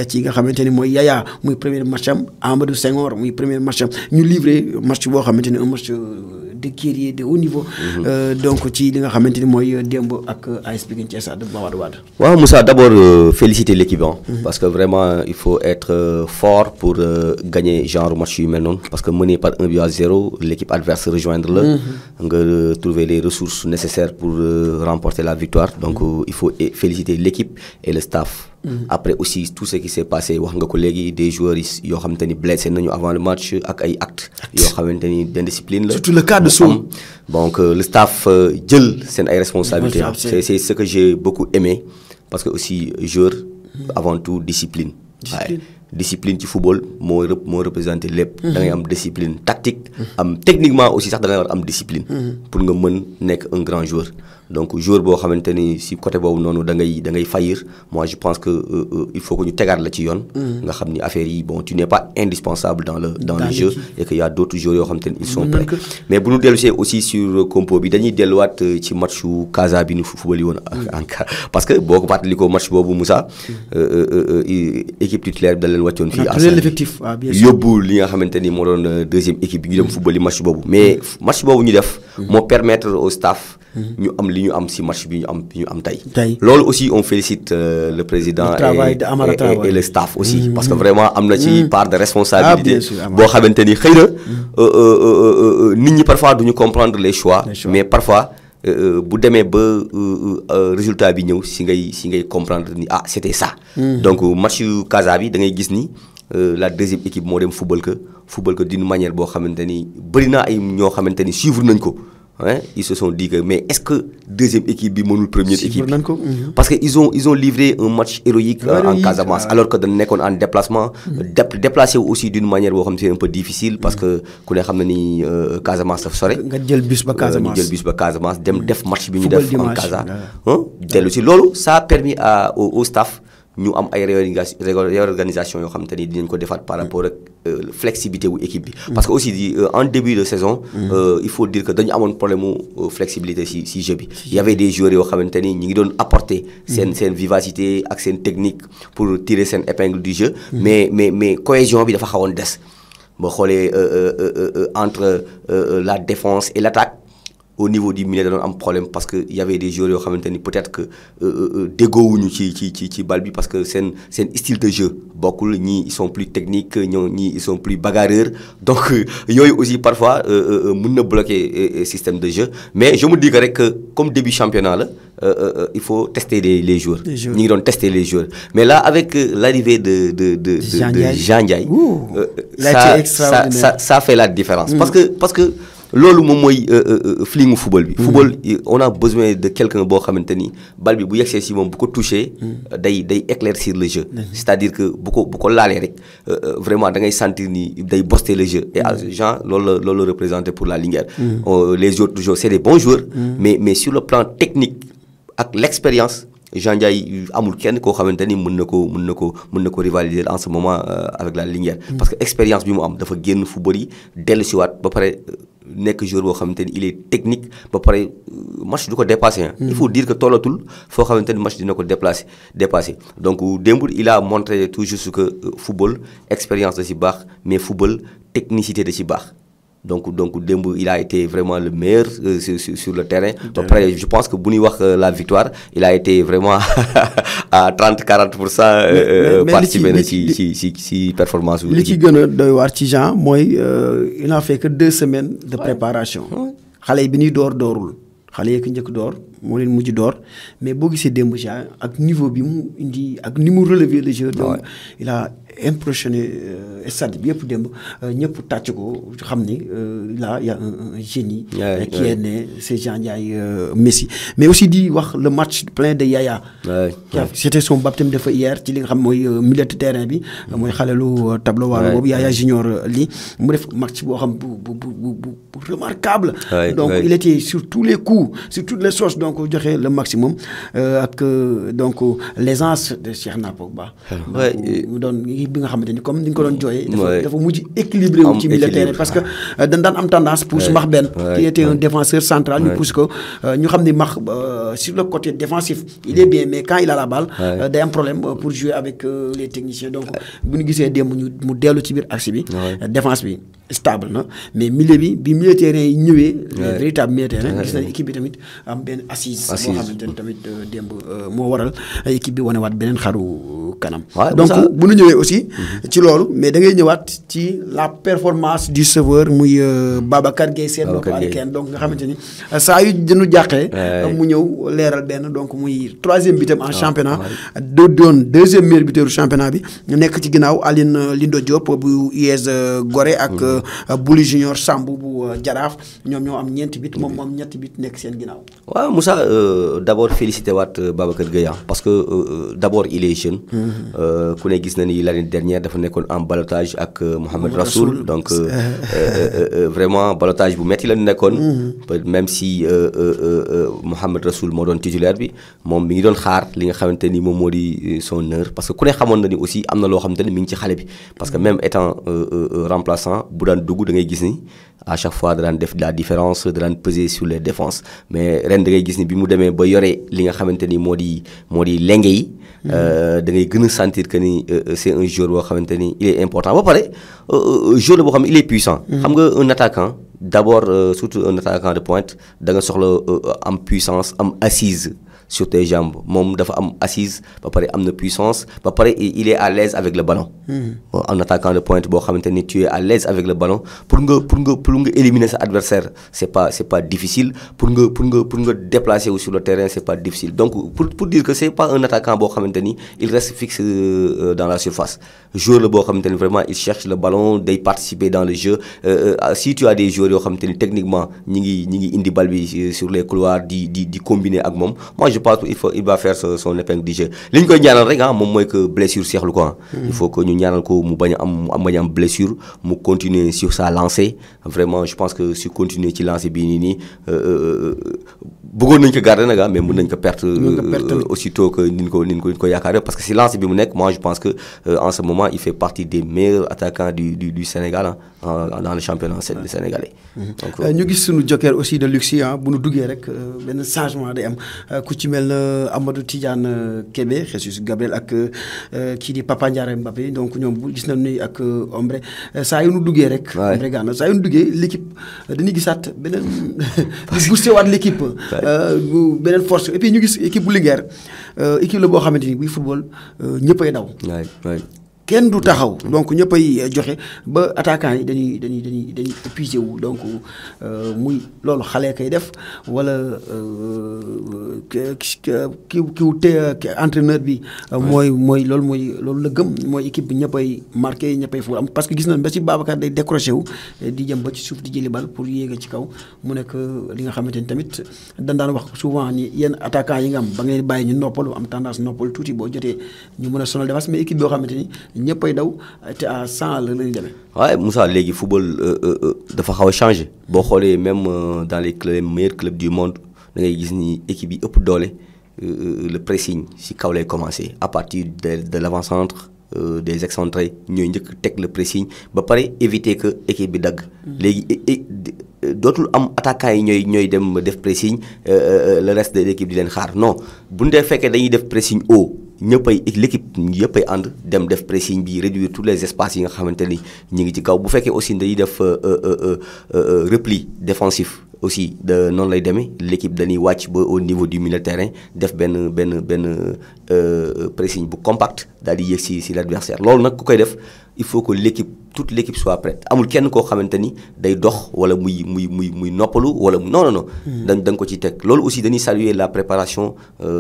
ci nga xamante ni mooy Yaya muy premier match am Amadou Senghor muy premier match am ñu livré match boo xamante ni un match de guerrier de haut niveau. Donc ci li nga xamante ni mooy démb ak AS Pikine ci stade Mamadou Wade. waaw Moussa d'abord féliciter l'équipe parce que vraiment il faut être fort pour gagner genre match yu mel noonu parce que mené par 1-0 l'équipe adverse rejoindre la nga trouver les ressources nécessaires pour remporter la victoire donc il faut féliciter l'équipe et le staff. Après aussi tout ce qui s'est passé wax nga ko léegi des joueurs yoo xamante ni blessé nañu avant le match ak ay actes yoo xamante ni d'indiscipline la. Surtout le cas de Sow. Donc le staff jël seen ay responsabilités. C'est ce que j'ai beaucoup aimé parce que aussi joueur avant tout discipline. Discipline ci football moo représenté lépp. da ngay am discipline tactique. am techniquement aussi sax da ngay war am discipline. pour nga mën nekk un grand joueur. donc joueur boo xamante ni si côté boobu noonu da ngay faillir moi je pense que il faut que ñu tegaat la ci yoon. nga xam ni affaire yi bon tu n'es pas indispensable dans le jeu et que y a d'autres joueurs yoo xamante ni ils sont prêts. mais bu ñu dellusee aussi sur compo bi dañuy delluwaat ci matchu Casa bi ñu football yi woon en parce que boo ko fàttalikoo match boobu Moussa équipe titulaire bi da leen wàccoon fii l'effectif yóbbu li nga xamante ni moo doon deuxième équipe bi ñu dem football yi match boobu mais match boobu ñu def moo permettre au staff ñu am li ñu am ci match bi ñu am tey loolu aussi on félicite le président et le staff aussi parce que vraiment am na ci part de responsabilité boo xamante ni xëy na nit ñi parfois duñu comprendre les choix mais parfois bu demee ba résultat bi ñëw si ngay comprendre ni c'était ça donc match yu Casa bi da ngay gis ni la deuxième équipe moo dem football que d'une manière boo xamante ni bëri na ay ñoo xamante ni suivre nañ ko ils se sont dit que mais est-ce que deuxième équipe bi mënul première équipe parce que ils ont livré un match héroïque en Casamance alors que dañ nekkoon en déplacement déplacé aussi d'une manière boo xam ne c'est un peu difficile parce que ku ne xam na ni Casamance daf sore nga jël bus ba Casamance dem def match bi ñu def en Casa dellu si loolu ça a permis au staff ñu am ay réorganisation yoo xamante ni dinañ ko defaat par rapport ak flexibilité wu équipe bi. parce que aussi en début de saison. il faut dire que dañu amoon problème mu flexibilité si jeu bi. il y avait des joueurs yoo xamante ni ñu ngi doon apporter seen vivacité ak seen technique pour tirer seen épingle du jeu. mais cohésion bi dafa xawoon des. boo xoolee entre la défense et l'attaque au niveau du milieu da doon am problème parce que y avait des joueurs yoo xamante ni peut-être que déggoowuñu ci bal bi parce que seen style de jeu bokkul ñii ils sont plus techniques ñii ils sont plus bagarreurs donc yooyu aussi parfois mën na bloquer système de jeu mais je me dis que rek comme début championnat la il faut tester les joueurs. ñi ngi doon tester les joueurs mais là avec l'arrivée de Jean Ndiaye ça fait la différence parce que loolu moom mooy flingu football bi. football on a besoin de quelqu'un boo xamante ni bal bi bu yegsee si moom bu ko touché. day éclaircir le jeu. c'est-à-dire que bu ko laalee rek vraiment da ngay sentir ni day boster le jeu et Jean loolu la représenté pour la Linguère. Les autres joueurs c'est des bons joueurs. mais sur le plan technique ak l'expérience. Jean Ndiaye amul kenn koo xamante ni mën na ko rivaliser en ce moment avec la Linguère. parce que expérience bi mu am dafa génn football yi dellusiwaat ba pare nekk joueur boo xamante ni il est technique ba pare match du ko dépasser. il faut dire que tollatul foo xamante ni match dina ko dépasser donc démb il a montré tout juste que football expérience da ci baax mais football technicité da ci baax. donc démb il a été vraiment le meilleur sur le terrain. Après je pense que bu ñuy wax la victoire il a été vraiment à 30-40%. participé na ci performance. li ci gën a doy waar ci Jean mooy il n'a fait que 2 semaines de préparation. xale yi bi ñuy doorul xale yi ko njëkk door moo leen mujj door mais boo gisee démb Jean ak niveau bi mu indi ak ni mu relever le jeu. donc il a impressionné stade bi yëpp démb ñëpp tàcc ko xam ni là y a un génie qui est né c'est Jean Ndiaye Messi mais aussi di wax le match plein de Yaya. C'était son baptême de feu hier ci li nga xam mooy milieu de terrain bi mooy xalelu tableau waalo boobu Yaya Junior lii mu def match boo xam bu remarquable. donc il était sur tous les coups sur toutes les sources donc joxe le maximum ak donc l'aisance de Cheikhna Pogba. doon bi nga xamante ni comme ni nga ko doon jooyee. dafa mujj équilibré wu ci milieu terrain parce que dañ daan am tendance pousse Max Ben qui était un défenseur central ñu pousse ko ñu xam ni Max sur le côté défensif il est bien mais quand il a la balle day am problème pour jouer avec les techniciens donc bu ñu gisee démb mu dellu ci biir axe bi défense bi stable na mais milieu milieu terrain yi ñëwee véritable milieu terrain gis nañ équipe bi tamit am benn assise boo xamante ni tamit démb moo waral équipe bi wanewaat beneen xaru kanam donc bu ñu ñëwee aussi ci loolu mais da ngay ñëwaat ci la performance du sauveur muy Babacar Gueye seen bokk kenn donc nga xamante ni saa yu jënu jàqee mu ñëw leeral benn donc muy 3e bitam en championnat doon 2e meilleur buteur championnat bi nekk ci ginnaaw Aline Lindo Diop bu US Gorée ak Bouli Junior Samb bu Jaraaf ñoom ñoo am 4 bit moom moom 2 bit nekk seen ginnaaw. waaw Moussa d'abord félicité waat Babacar Gueye parce que d'abord il est jeune. ku ne gis na ni l'année dernière dafa nekkoon en ballottage ak Mohamed Rassoul donc vraiment ballottage bu metti la nekkoon. même si Mohamed Rassoul moo doon titulaire bi moom mi ngi doon xaar li nga xamante ni moom moo di son heure parce que ku ne xamoon na ni aussi am na loo xamante ni mi ngi ci xale bi parce que même étant remplaçant bu daan dugg da ngay gis ni à chaque fois da daan def de la différence da daan peser sur les défenses mais ren da ngay gis ni bi mu demee ba yore li nga xamante ni moo di lenge yi. da ngay gën a sentir que ni c'est un joueur boo xamante ni il est important ba pare joueur la boo xam ne il est puissant. xam nga un attaquant d'abord surtout un attaquant de pointe da nga soxla am puissance am assise sur tes jambes moom dafa am assise ba pare am na puissance ba pare il est à l'aise avec le ballon. un attaquant de pointe boo xamante ni tu es à l'aise avec le ballon pour nga éliminer sa adversaire c'est pas difficile pour nga déplacer wu sur le terrain c'est pas difficile donc pour dire que c'est pas un attaquant boo xamante ni il reste fixe dans la surface joueur la boo xamante ni vraiment il cherche le ballon day participer dans le jeu si tu as des joueurs yoo xamante ni techniquement ñi ngi indi bal bi sur les couloirs di combiner ak moom moi je je pense il va faire son épingle du jeu li ñu koy ñaanal rek moom mooy que blessure seexlu ko il faut que ñu ñaanal ko mu bañ a am blessure mu continuer sur sa lancée vraiment je pense que su continuer ci lancée bii nii bëggoon nañ ko garder nag mais mën nañ ko perdre aussitôt que ni ñu ko yaakaar parce que si lancée bi mu nekk moi je pense que en ce moment il fait partie des meilleurs attaquants du Sénégal dans le championnat sénégalais. donc ñu gis suñu joker aussi de luxe bu nu duggee rek benn changement day am ku ci mel na Amadou Tidiane Kébé Jesus Gabriel ak kii di Papa Ndiare Mbappé donc ñoom bu gis nañu ni ak Ombre saa yu nu duggee rek. Ombre Gana saa yu nu duggee l'équipe dañuy gisaat beneen ñu boosté waat l'équipe beneen force et puis ñu gis équipe bu Linguère équipe la boo xamante ni buy football ñëppay daw. kenn du taxaw donc ñëppay joxe ba attaquant yi dañuy épuisé wu donc muy loolu xale kay def wala kiw te entraîneur bi mooy loolu la gëm mooy équipe bi ñëppay marqué ñëppay fu am parce que gis nañ ba ci Babacar day décroché wu di jëm ba ci suuf di jëli bal pour yéega ci kaw mu nekk li nga xamante ni tamit dañ daan wax souvent ni yenn attaquant yi nga am ba ngeen bàyyi ñu noppalu am tendance noppalu tuuti boo jotee ñu mën a sonal défense mais équipe boo xamante ni ñëppay daw te à 100 la ñuy demee. waaye Moussa léegi football dafa xaw a changé boo xoolee même dans les meilleurs clubs du monde da ngay gis ni équipe yi ëpp doole le pressing si kaw lay commencé à partir de l'avant-centre des excentrés ñooy njëkk teg le pressing ba pare éviter que équipe bi dagg. léegi dootul am attaquant yi ñooy dem def pressing le reste de l'équipe di leen xaar non bu ñu dee fekkee dañuy def pressing haut. l'équipe yëppay ànd dem def pressing bi réduire tous les espaces yi nga xamante ni ñu ngi ci kaw bu fekkee aussi dañuy def repli défensif aussi de noonu lay demee l'équipe dañuy wàcc ba au niveau du milieu de terrain def benn pressing bu compact daal di yéeg si l'adversaire loolu nag ku koy def il faut que toute l'équipe soit prête amul kenn koo xamante ni day dox wala muy noppalu wala non da nga ko ci teg loolu aussi dañuy saluer la préparation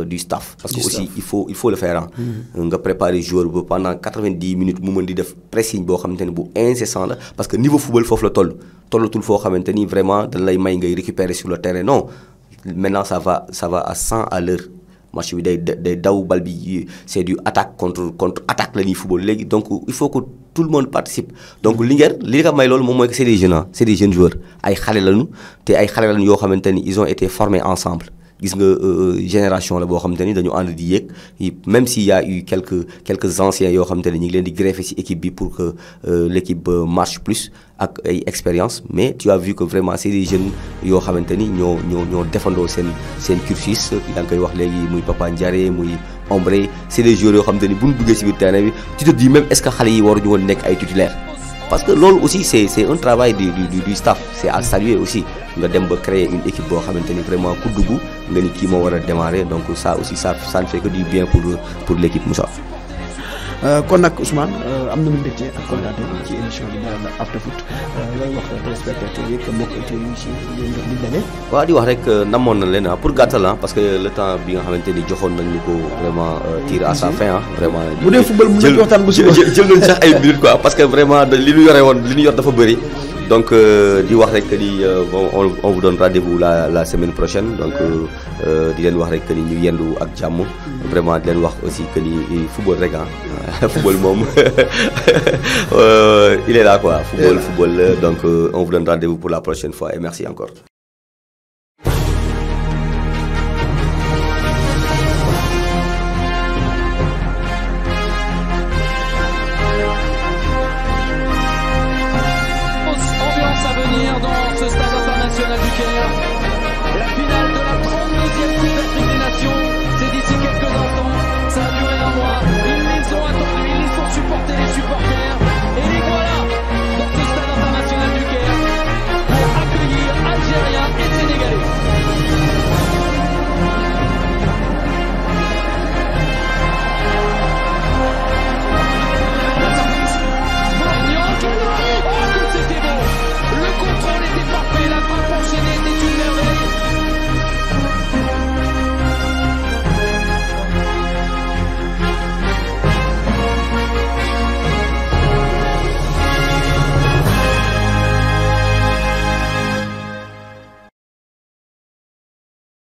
du staff parce que aussi il faut le faire nga préparer joueur ba pendant 90 minutes mu mën di def pressing boo xamante ni bu incessant la parce que niveau football foofu la tollatul foo xamante ni vraiment dañ lay may ngay récupérer sur le terrain non maintenant ça va à 100 à l'heure match bi day daw bal bi c'est du attaque contre attaque la ñuy football léegi donc il faut que tout le monde participe donc Linguère li nga may loolu moom mooy que c'est des jeunes joueurs ay xale lañu te ay xale lañu yoo xamante ni ils ont été formés ensemble gis nga génération la boo xamante ni dañu ànd di yéeg même s'il y a eu quelques anciens yoo xamante ni ñu ngi leen di greffer ci équipe bi pour que l'équipe marche plus ak ay expérience mais tu as vu que vraiment c'est des jeunes yoo xamante ni ñoo defandoo seen cursus yaa ngi koy wax léegi muy Papa Ndiare muy Ombre c'est des joueurs yoo xamante ni bu ñu duggee ci biir terrain bi tu te dis même est-ce que xale yi waruñu woon nekk ay titulaires parce que loolu aussi c'est un travail du staff c'est à saluer aussi nga dem ba créer une équipe boo xamante ni vraiment ku dugg nga ni kii moo war a démarrer donc ça aussi ça ne fait que du bien pour l'équipe Moussa. kon nag Ousmane am nañu mbégte ak kontaan ci émission bi daal After Foot looy wax téléspectateurs yi ak mbokk auditeurs yi ci yéen di daje. waaw di wax rek namoon na leen pour gàttal parce que le temps bi nga xamante ni joxoon nañu ko vraiment tire à sa fin vraiment. bu dee football mën nañu waxtaan bu suba jël nañu sax ay minutes quoi parce que vraiment li ñu yore woon li ñu yor dafa bëri. donc di wax rek que ni on vous donne rendez-vous la semaine prochaine donc di leen wax rek que ni ñu yendu ak jàmm vraiment di leen wax aussi que ni football rek football moom il est là quoi football donc on vous donne rendez-vous pour la prochaine fois et merci encore.